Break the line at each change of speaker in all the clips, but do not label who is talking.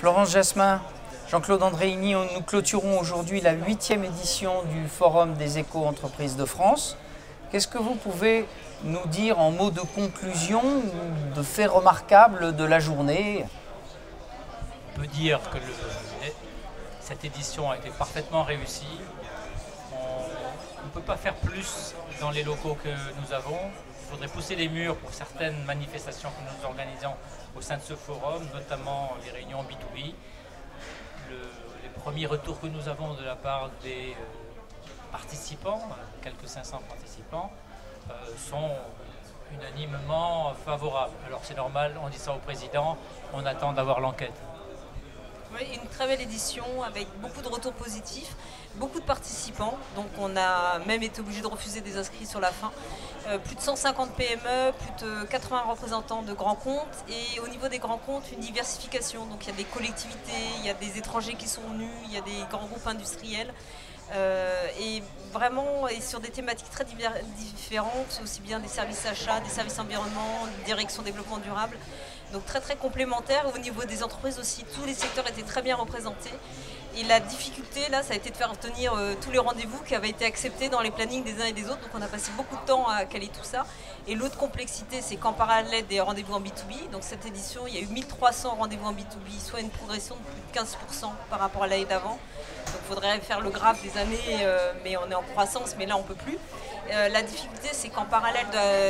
Florence Jasmin, Jean-Claude Andréini, nous clôturons aujourd'hui la 8e édition du Forum des éco-entreprises de France. Qu'est-ce que vous pouvez nous dire en mots de conclusion ou de faits remarquables de la journée?
On peut dire que cette édition a été parfaitement réussie. On ne peut pas faire plus dans les locaux que nous avons. Il faudrait pousser les murs pour certaines manifestations que nous organisons au sein de ce forum, notamment les réunions B2B. Les premiers retours que nous avons de la part des participants, quelques 500 participants, sont unanimement favorables. Alors c'est normal, on dit ça au président, on attend d'avoir l'enquête.
Oui, une très belle édition avec beaucoup de retours positifs, beaucoup de participants, donc on a même été obligé de refuser des inscrits sur la fin. Plus de 150 PME, plus de 80 représentants de grands comptes et au niveau des grands comptes, une diversification. Donc il y a des collectivités, il y a des étrangers qui sont venus, il y a des grands groupes industriels. Et vraiment et sur des thématiques très différentes, aussi bien des services achats, des services environnement, direction développement durable. Donc très complémentaire. Au niveau des entreprises aussi, tous les secteurs étaient très bien représentés. Et la difficulté là, ça a été de faire tenir tous les rendez-vous qui avaient été acceptés dans les plannings des uns et des autres. Donc on a passé beaucoup de temps à caler tout ça. Et l'autre complexité, c'est qu'en parallèle des rendez-vous en B2B, donc cette édition, il y a eu 1300 rendez-vous en B2B, soit une progression de plus de 15% par rapport à l'année d'avant. Donc il faudrait faire le graphe des années, mais on est en croissance, mais là on ne peut plus. La difficulté, c'est qu'en parallèle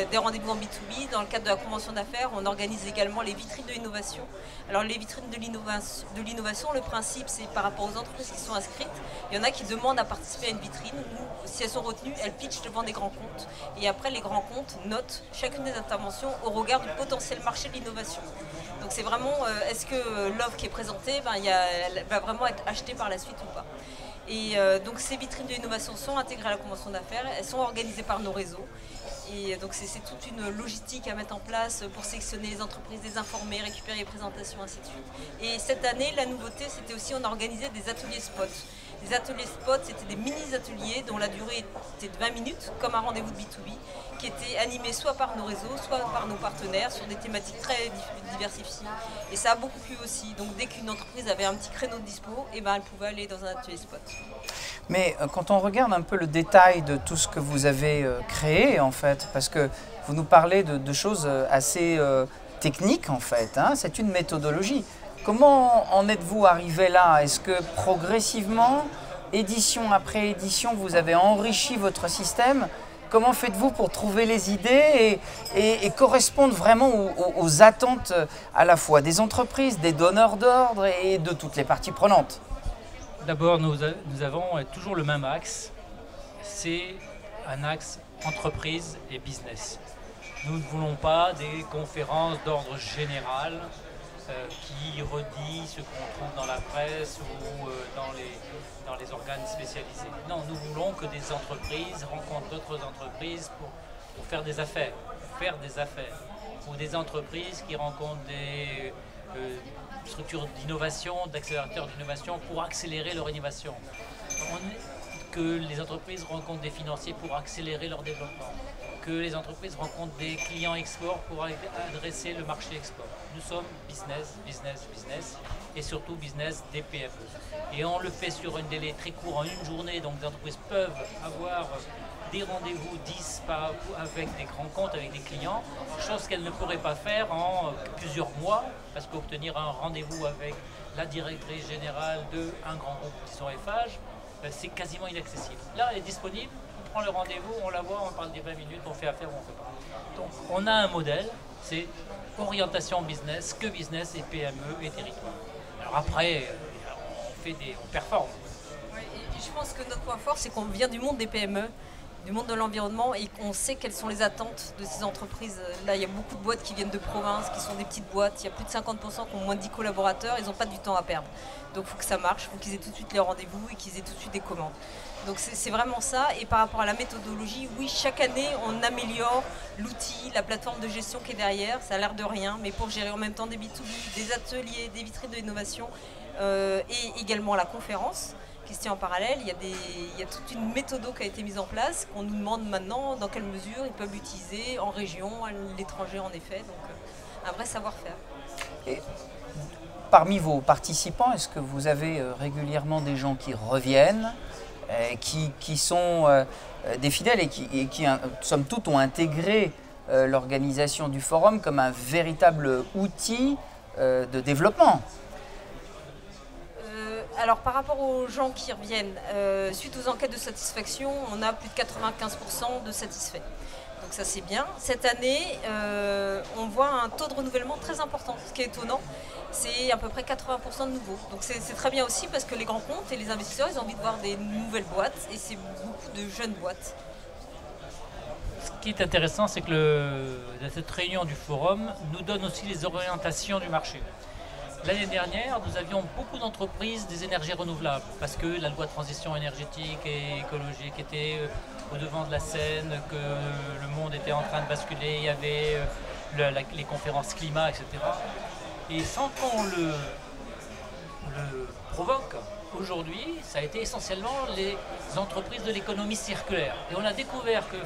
des rendez-vous en B2B, dans le cadre de la convention d'affaires, on organise également les vitrines de l'innovation. Alors les vitrines de l'innovation, le principe, c'est par rapport aux entreprises qui sont inscrites. Il y en a qui demandent à participer à une vitrine où, si elles sont retenues, elles pitchent devant des grands comptes. Et après, les grands comptes notent chacune des interventions au regard du potentiel marché de l'innovation. Donc c'est vraiment, est-ce que l'offre qui est présentée, elle va vraiment être achetée par la suite ou pas. Et donc ces vitrines de l'innovation sont intégrées à la convention d'affaires, elles sont organisées par nos réseaux. Et donc c'est toute une logistique à mettre en place pour sélectionner les entreprises, les informer, récupérer les présentations, ainsi de suite. Et cette année, la nouveauté, c'était aussi on organisait des ateliers spots. Les ateliers spots, c'était des mini-ateliers dont la durée était de 20 minutes, comme un rendez-vous de B2B, qui étaient animés soit par nos réseaux, soit par nos partenaires sur des thématiques très diversifiées. Et ça a beaucoup plu aussi. Donc dès qu'une entreprise avait un petit créneau de dispo, elle pouvait aller dans un atelier spot.
Mais quand on regarde un peu le détail de tout ce que vous avez créé, en fait, parce que vous nous parlez de choses assez techniques, en fait, hein, c'est une méthodologie. Comment en êtes-vous arrivé là? Est-ce que progressivement, édition après édition, vous avez enrichi votre système? Comment faites-vous pour trouver les idées et correspondre vraiment aux attentes à la fois des entreprises, des donneurs d'ordre et de toutes les parties prenantes?
D'abord, nous avons toujours le même axe, c'est un axe entreprise et business. Nous ne voulons pas des conférences d'ordre général qui redit ce qu'on trouve dans la presse ou dans les organes spécialisés. Non, nous voulons que des entreprises rencontrent d'autres entreprises pour faire des affaires, ou des entreprises qui rencontrent des structures d'innovation, d'accélérateurs d'innovation pour accélérer leur innovation. Que les entreprises rencontrent des financiers pour accélérer leur développement. Que les entreprises rencontrent des clients export pour adresser le marché export. Nous sommes business et surtout business des PME. Et on le fait sur un délai très court, en une journée, donc les entreprises peuvent avoir des rendez-vous 10 avec des grands comptes, avec des clients, chose qu'elles ne pourraient pas faire en plusieurs mois, parce qu'obtenir un rendez-vous avec la directrice générale d'un grand groupe qui sont FH, c'est quasiment inaccessible. Là, elle est disponible, on prend le rendez-vous, on la voit, on parle des 20 minutes, on fait affaire ou on ne fait pas. Donc, on a un modèle, c'est orientation business, que business et PME et territoire. Alors après, on performe.
Ouais, et je pense que notre point fort, c'est qu'on vient du monde des PME, du monde de l'environnement et qu'on sait quelles sont les attentes de ces entreprises. Là, il y a beaucoup de boîtes qui viennent de province, qui sont des petites boîtes. Il y a plus de 50% qui ont moins de 10 collaborateurs. Ils n'ont pas du temps à perdre. Donc, il faut que ça marche. Il faut qu'ils aient tout de suite les rendez-vous et qu'ils aient tout de suite des commandes. Donc, c'est vraiment ça. Et par rapport à la méthodologie, oui, chaque année, on améliore l'outil, la plateforme de gestion qui est derrière. Ça a l'air de rien, mais pour gérer en même temps des B2B, des ateliers, des vitrines de l'innovation et également la conférence. En parallèle, il y a toute une méthode qui a été mise en place, qu'on nous demande maintenant dans quelle mesure ils peuvent l'utiliser en région, à l'étranger en effet, donc un vrai savoir-faire.
parmi vos participants, est-ce que vous avez régulièrement des gens qui reviennent, qui sont des fidèles et qui somme toute, ont intégré l'organisation du forum comme un véritable outil de développement?
Alors par rapport aux gens qui reviennent, suite aux enquêtes de satisfaction, on a plus de 95% de satisfaits. Donc ça c'est bien. Cette année, on voit un taux de renouvellement très important. Ce qui est étonnant, c'est à peu près 80% de nouveaux. Donc c'est très bien aussi parce que les grands comptes et les investisseurs, ils ont envie de voir des nouvelles boîtes et c'est beaucoup de jeunes boîtes.
Ce qui est intéressant, c'est que cette réunion du forum nous donne aussi les orientations du marché. L'année dernière, nous avions beaucoup d'entreprises des énergies renouvelables parce que la loi de transition énergétique et écologique était au devant de la scène, que le monde était en train de basculer, il y avait les conférences climat, etc. Et sans qu'on le provoque, aujourd'hui, ça a été essentiellement les entreprises de l'économie circulaire. Et on a découvert que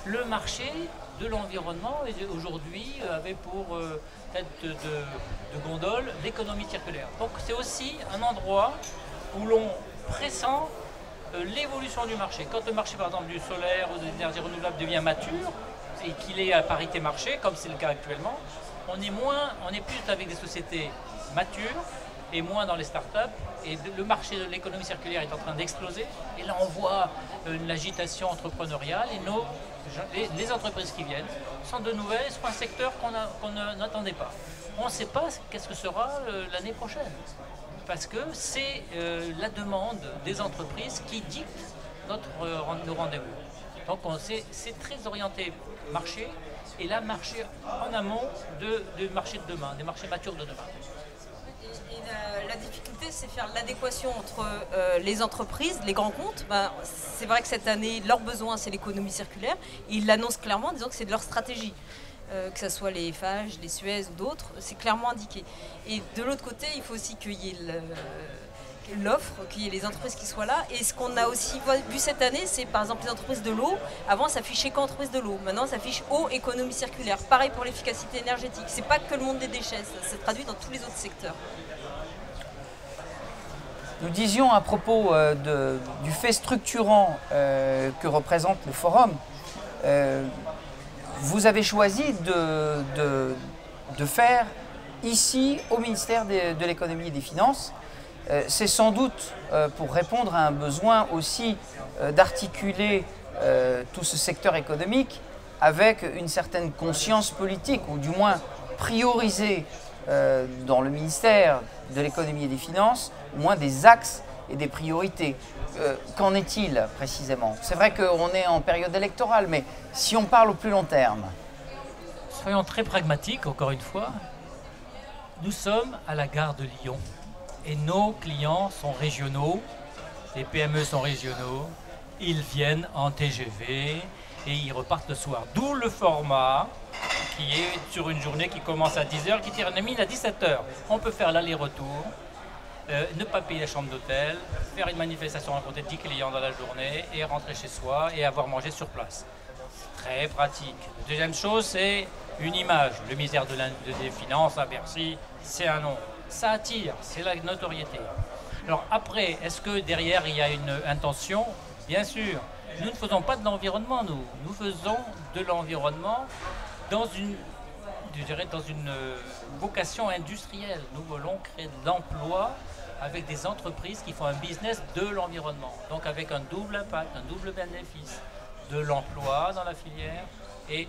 le marché de l'environnement aujourd'hui avait pour tête de gondole l'économie circulaire. Donc c'est aussi un endroit où l'on pressent l'évolution du marché. Quand le marché par exemple du solaire ou de l'énergie renouvelable devient mature et qu'il est à parité marché, comme c'est le cas actuellement, on est plus avec des sociétés matures et moins dans les startups. Et le marché de l'économie circulaire est en train d'exploser. Et là, on voit une agitation entrepreneuriale. Et les entreprises qui viennent sont de nouvelles sur un secteur qu'on n'attendait pas. On ne sait pas qu'est-ce que sera l'année prochaine. Parce que c'est la demande des entreprises qui dicte nos rendez-vous. Donc c'est très orienté marché. Et là, marché en amont du marché de demain, des marchés matures de demain.
La difficulté, c'est faire l'adéquation entre les entreprises, les grands comptes. C'est vrai que cette année, leur besoin, c'est l'économie circulaire. Ils l'annoncent clairement en disant que c'est de leur stratégie. Que ce soit les Eiffage, les Suez ou d'autres, c'est clairement indiqué. Et de l'autre côté, il faut aussi qu'il y ait l'offre, qu'il y ait les entreprises qui soient là. Et ce qu'on a aussi vu cette année, c'est par exemple les entreprises de l'eau. Avant, ça affichait qu'entreprise de l'eau. Maintenant, ça affiche eau, économie circulaire. Pareil pour l'efficacité énergétique. C'est pas que le monde des déchets, ça se traduit dans tous les autres secteurs.
Nous disions à propos du fait structurant que représente le forum, vous avez choisi de faire ici au ministère de l'économie et des finances. C'est sans doute pour répondre à un besoin aussi d'articuler tout ce secteur économique avec une certaine conscience politique, ou du moins prioriser dans le ministère de l'économie et des finances, au moins des axes et des priorités. Qu'en est-il précisément? C'est vrai qu'on est en période électorale, mais si on parle au plus long terme.
Soyons très pragmatiques, encore une fois. Nous sommes à la gare de Lyon et nos clients sont régionaux, les PME sont régionaux, ils viennent en TGV et ils repartent le soir. D'où le format qui est sur une journée qui commence à 10h, qui termine à 17h. On peut faire l'aller-retour, ne pas payer la chambre d'hôtel, faire une manifestation, rencontrer 10 clients dans la journée et rentrer chez soi et avoir mangé sur place. Très pratique. Deuxième chose, c'est une image. Le ministère des Finances à Bercy, c'est un nom. Ça attire, c'est la notoriété. Alors après, est-ce que derrière il y a une intention? Bien sûr. Nous ne faisons pas de l'environnement, nous. Nous faisons de l'environnement dans une vocation industrielle. Nous voulons créer de l'emploi avec des entreprises qui font un business de l'environnement. Donc avec un double impact, un double bénéfice de l'emploi dans la filière et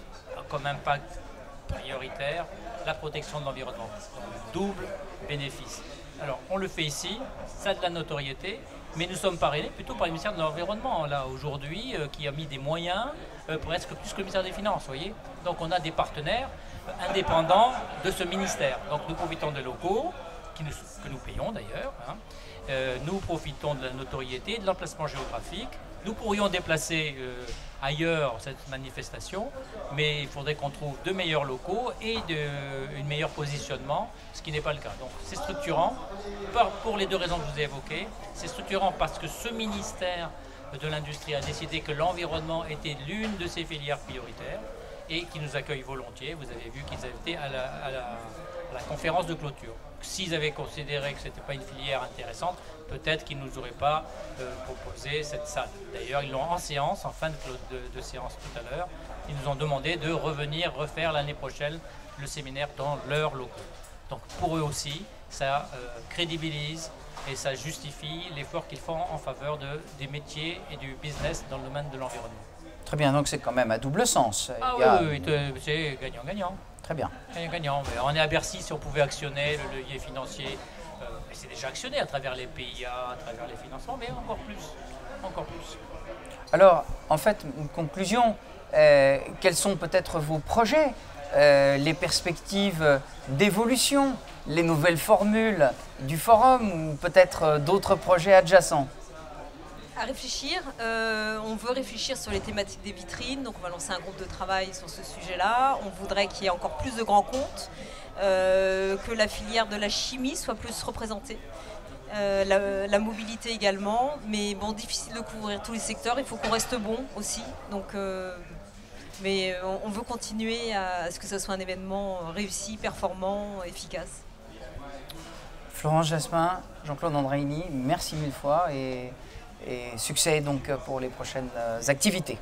comme impact prioritaire, la protection de l'environnement. Double bénéfice. Alors on le fait ici, ça a de la notoriété, mais nous sommes parrainés plutôt par le ministère de l'Environnement, là aujourd'hui, qui a mis des moyens, presque plus que le ministère des Finances, vous voyez. Donc on a des partenaires indépendants de ce ministère. Donc nous profitons des locaux, que nous payons d'ailleurs, hein. Nous profitons de la notoriété, de l'emplacement géographique. Nous pourrions déplacer ailleurs cette manifestation, mais il faudrait qu'on trouve de meilleurs locaux et un meilleur positionnement, ce qui n'est pas le cas. Donc c'est structurant, pour les deux raisons que je vous ai évoquées. C'est structurant parce que ce ministère de l'Industrie a décidé que l'environnement était l'une de ses filières prioritaires. et qui nous accueillent volontiers. Vous avez vu qu'ils étaient à la conférence de clôture. S'ils avaient considéré que ce n'était pas une filière intéressante, peut-être qu'ils ne nous auraient pas proposé cette salle. D'ailleurs, ils l'ont en séance, en fin de séance tout à l'heure. Ils nous ont demandé de revenir refaire l'année prochaine le séminaire dans leurs locaux. Donc pour eux aussi, ça crédibilise et ça justifie l'effort qu'ils font en faveur des métiers et du business dans le domaine de l'environnement.
Très bien, donc c'est quand même à double sens.
Ah oui, c'est gagnant-gagnant.
Très bien.
Gagnant-gagnant. On est à Bercy si on pouvait actionner le levier financier. C'est déjà actionné à travers les PIA, à travers les financements, mais encore plus. Encore plus.
Alors, en fait, une conclusion, quels sont peut-être vos projets, les perspectives d'évolution, les nouvelles formules du forum ou peut-être d'autres projets adjacents?
À réfléchir, on veut réfléchir sur les thématiques des vitrines, donc on va lancer un groupe de travail sur ce sujet-là. On voudrait qu'il y ait encore plus de grands comptes, que la filière de la chimie soit plus représentée, la mobilité également, mais bon, difficile de couvrir tous les secteurs, il faut qu'on reste bon aussi, donc, mais on veut continuer à ce que ce soit un événement réussi, performant, efficace.
Florence Jasmin, Jean-Claude Andreini, merci mille fois et succès donc pour les prochaines activités.